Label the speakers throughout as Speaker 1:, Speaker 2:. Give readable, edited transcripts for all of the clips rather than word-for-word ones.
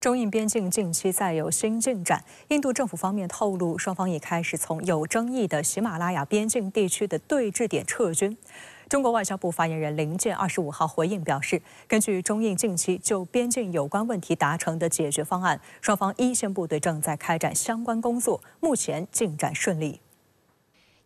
Speaker 1: 中印边境近期再有新进展。印度政府方面透露，双方已开始从有争议的喜马拉雅边境地区的对峙点撤军。中国外交部发言人林健25号回应表示，根据中印近期就边境有关问题达成的解决方案，双方一线部队正在开展相关工作，目前进展顺利。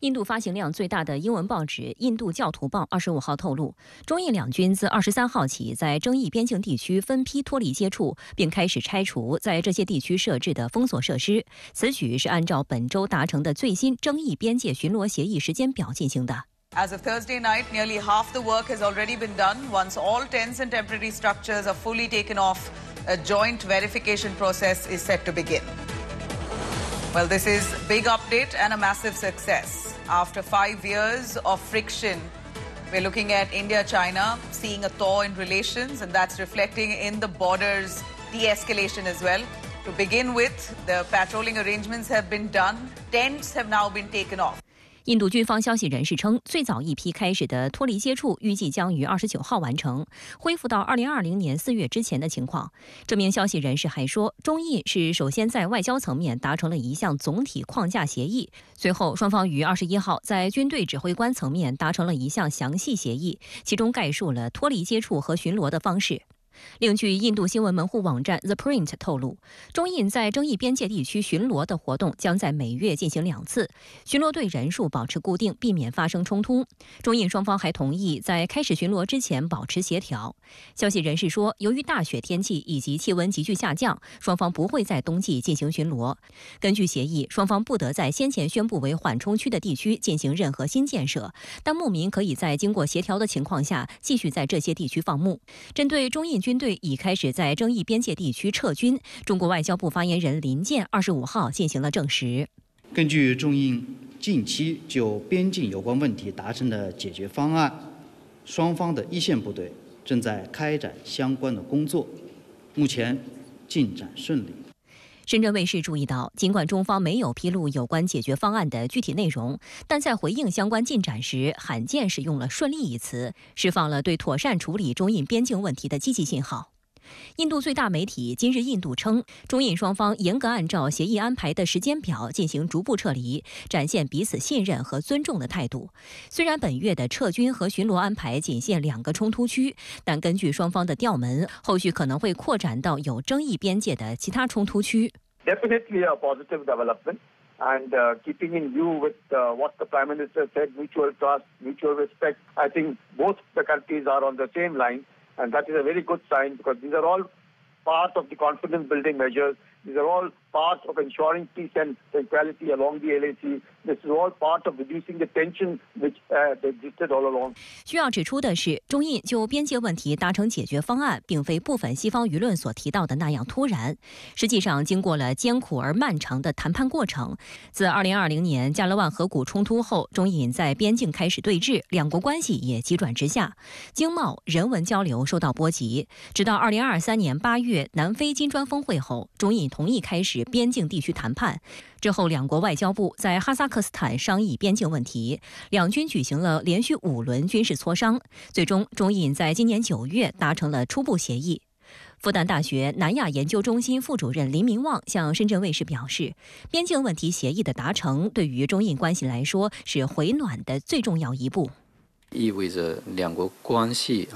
Speaker 2: 印度发行量最大的英文报纸《印度教徒报》25号透露，中印两军自23号起在争议边境地区分批脱离接触，并开始拆除在这些地区设置的封锁设施。此举是按照本周达成的最新争议边界巡逻协议时间表进行的。
Speaker 3: As of Thursday night, nearly half the work has already been done. Once all tents and temporary structures are fully taken off, a joint verification process is set to begin. Well, this is a big update and a massive success. After 5 years of friction, we're looking at India-China seeing a thaw in relations, and that's reflecting in the borders de-escalation as well. To begin with, the patrolling arrangements have been done. Tents have now been taken off.
Speaker 2: 印度军方消息人士称，最早一批开始的脱离接触预计将于29号完成，恢复到2020年4月之前的情况。这名消息人士还说，中印是首先在外交层面达成了一项总体框架协议，随后双方于21号在军队指挥官层面达成了一项详细协议，其中概述了脱离接触和巡逻的方式。另据印度新闻门户网站 The Print 透露，中印在争议边界地区巡逻的活动将在每月进行2次，巡逻队人数保持固定，避免发生冲突。中印双方还同意在开始巡逻之前保持协调。消息人士说，由于大雪天气以及气温急剧下降，双方不会在冬季进行巡逻。根据协议，双方不得在先前宣布为缓冲区的地区进行任何新建设，但牧民可以在经过协调的情况下继续在这些地区放牧。针对中印军队已开始在争议边界地区撤军，中国外交部发言人林健25号进行了证实。
Speaker 4: 根据中印近期就边境有关问题达成的解决方案，双方的一线部队正在开展相关的工作，目前进展顺利。
Speaker 2: 深圳卫视注意到，尽管中方没有披露有关解决方案的具体内容，但在回应相关进展时，罕见使用了“顺利”一词，释放了对妥善处理中印边境问题的积极信号。印度最大媒体今日印度称，中印双方严格按照协议安排的时间表进行逐步撤离，展现彼此信任和尊重的态度。虽然本月的撤军和巡逻安排仅限2个冲突区，但根据双方的调门，后续可能会扩展到有争议边界的其他冲突区。
Speaker 5: Definitely a positive development, and keeping in view with what the Prime Minister said, mutual trust, mutual respect. I think both the countries are on the same line, and that is a very good sign because these are all part of the confidence-building measures. These are all part of ensuring peace and tranquility along the LAC. This is all part of reducing the tension which existed all along.
Speaker 2: 需要指出的是，中印就边界问题达成解决方案，并非部分西方舆论所提到的那样突然。实际上，经过了艰苦而漫长的谈判过程。自2020年加勒万河谷冲突后，中印在边境开始对峙，两国关系也急转直下，经贸、人文交流受到波及。直到2023年8月南非金砖峰会后，中印同意开始边境地区谈判。之后，两国外交部在哈萨克斯坦商议边境问题，两军举行了连续5轮军事磋商，最终中印在今年9月达成了初步协议。复旦大学南亚研究中心副主任林明旺向深圳卫视表示，边境问题协议的达成对于中印关系来说是回暖的最重要一步，
Speaker 6: 意味着两国关系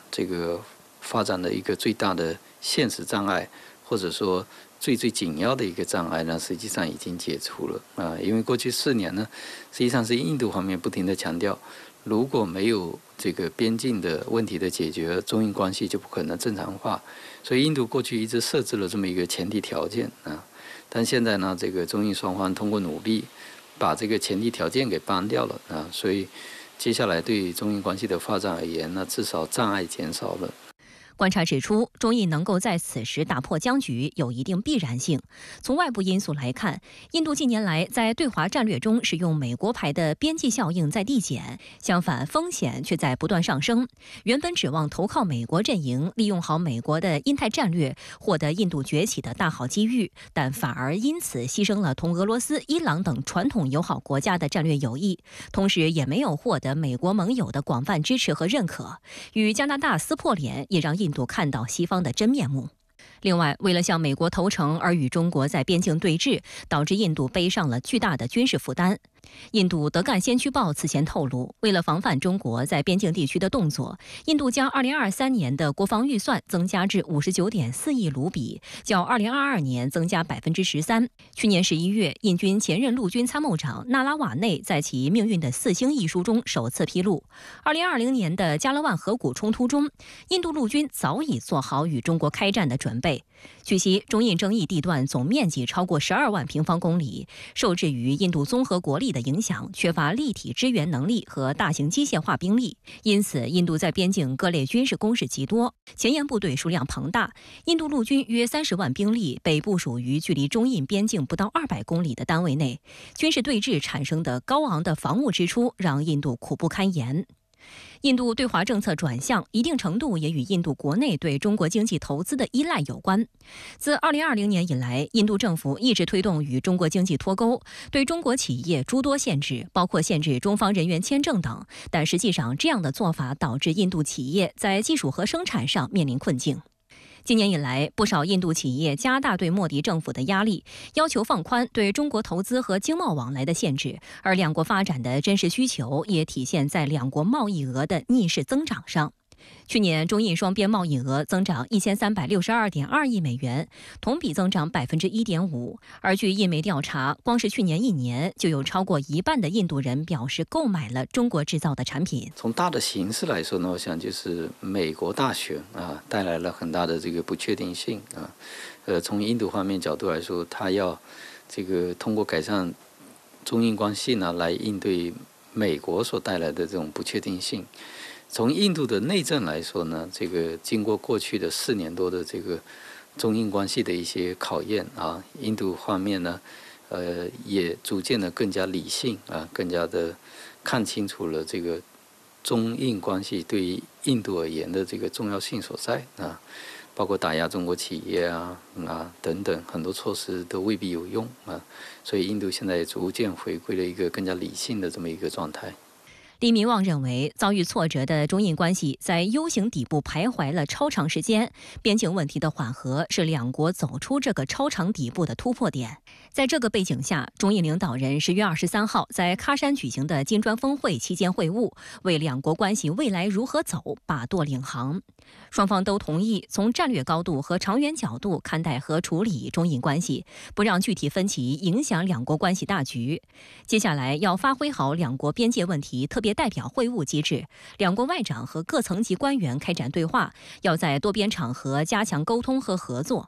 Speaker 6: 这个发展的一个最大的现实障碍，或者说最紧要的一个障碍呢，实际上已经解除了因为过去4年呢，实际上是印度方面不停地强调，如果没有这个边境的问题的解决，中印关系就不可能正常化。所以印度过去一直设置了这么一个前提条件但现在呢，这个中印双方通过努力，把这个前提条件给搬掉了所以接下来对中印关系的发展而言呢，至少障碍减少了。
Speaker 2: 观察指出，中印能够在此时打破僵局有一定必然性。从外部因素来看，印度近年来在对华战略中使用美国牌的边际效应在递减，相反风险却在不断上升。原本指望投靠美国阵营，利用好美国的印太战略，获得印度崛起的大好机遇，但反而因此牺牲了同俄罗斯、伊朗等传统友好国家的战略友谊，同时也没有获得美国盟友的广泛支持和认可。与加拿大撕破脸，也让印度看到西方的真面目。另外，为了向美国投诚而与中国在边境对峙，导致印度背上了巨大的军事负担。印度德干先驱报此前透露，为了防范中国在边境地区的动作，印度将2023年的国防预算增加至59.4亿卢比，较2022年增加13%。去年11月，印军前任陆军参谋长纳拉瓦内在其《命运的4星》一书中首次披露，2020年的加勒万河谷冲突中，印度陆军早已做好与中国开战的准备。据悉，中印争议地段总面积超过12万平方公里，受制于印度综合国力的影响，缺乏立体支援能力和大型机械化兵力，因此印度在边境各类军事工事极多，前沿部队数量庞大。印度陆军约30万兵力被部署于距离中印边境不到200公里的单位内，军事对峙产生的高昂的防务支出让印度苦不堪言。印度对华政策转向，一定程度也与印度国内对中国经济投资的依赖有关。自2020年以来，印度政府一直推动与中国经济脱钩，对中国企业诸多限制，包括限制中方人员签证等。但实际上，这样的做法导致印度企业在技术和生产上面临困境。今年以来，不少印度企业加大对莫迪政府的压力，要求放宽对中国投资和经贸往来的限制，而两国发展的真实需求也体现在两国贸易额的逆势增长上。去年中印双边贸易额增长1362.2亿美元，同比增长1.5%。而据印媒调查，光是去年1年就有超过一半的印度人表示购买了中国制造的产品。
Speaker 6: 从大的形势来说呢，我想就是美国大选带来了很大的这个不确定性从印度方面角度来说，他要这个通过改善中印关系呢，来应对美国所带来的这种不确定性。从印度的内政来说呢，这个经过过去的4年多的这个中印关系的一些考验印度方面呢，也逐渐的更加理性更加的看清楚了这个中印关系对于印度而言的这个重要性所在包括打压中国企业等等很多措施都未必有用所以印度现在也逐渐回归了一个更加理性的这么一个状态。
Speaker 2: 李明旺认为，遭遇挫折的中印关系在 U 型底部徘徊了超长时间，边境问题的缓和是两国走出这个超长底部的突破点。在这个背景下，中印领导人10月23号在喀山举行的金砖峰会期间会晤，为两国关系未来如何走把舵领航。双方都同意从战略高度和长远角度看待和处理中印关系，不让具体分歧影响两国关系大局。接下来要发挥好两国边界问题特别代表会晤机制，两国外长和各层级官员开展对话，要在多边场合加强沟通和合作。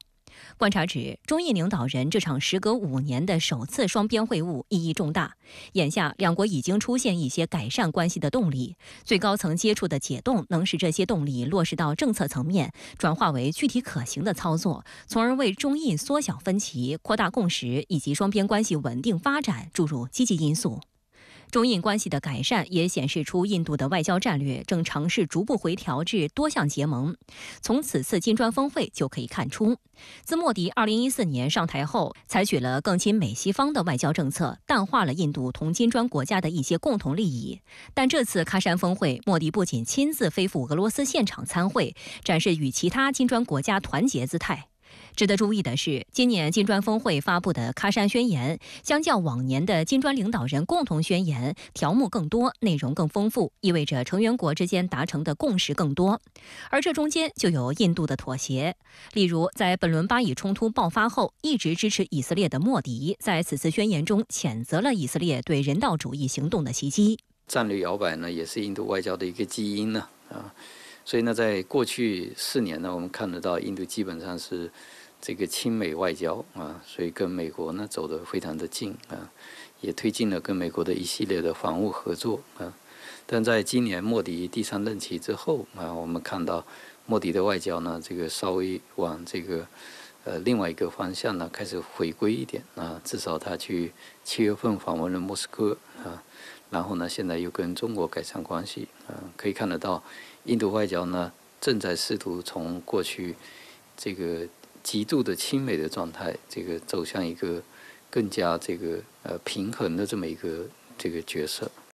Speaker 2: 观察指，中印领导人这场时隔5年的首次双边会晤意义重大。眼下，两国已经出现一些改善关系的动力，最高层接触的解冻能使这些动力落实到政策层面，转化为具体可行的操作，从而为中印缩小分歧、扩大共识以及双边关系稳定发展注入积极因素。中印关系的改善也显示出印度的外交战略正尝试逐步回调至多项结盟。从此次金砖峰会就可以看出，自莫迪2014年上台后，采取了更亲美西方的外交政策，淡化了印度同金砖国家的一些共同利益。但这次喀山峰会，莫迪不仅亲自飞赴俄罗斯现场参会，展示与其他金砖国家团结姿态。值得注意的是，今年金砖峰会发布的喀山宣言，相较往年的金砖领导人共同宣言，条目更多，内容更丰富，意味着成员国之间达成的共识更多。而这中间就有印度的妥协，例如在本轮巴以冲突爆发后，一直支持以色列的莫迪，在此次宣言中谴责了以色列对人道主义行动的袭击。
Speaker 6: 战略摇摆呢，也是印度外交的一个基因呢所以呢，在过去4年呢，我们看得到印度基本上是这个亲美外交所以跟美国呢走得非常的近也推进了跟美国的一系列的防务合作但在今年莫迪第3任期之后我们看到莫迪的外交呢，这个稍微往这个另外一个方向呢开始回归一点至少他去7月份访问了莫斯科然后呢，现在又跟中国改善关系可以看得到，印度外交呢正在试图从过去这个极度的亲美的状态，这个走向一个更加这个平衡的这么一个这个角色。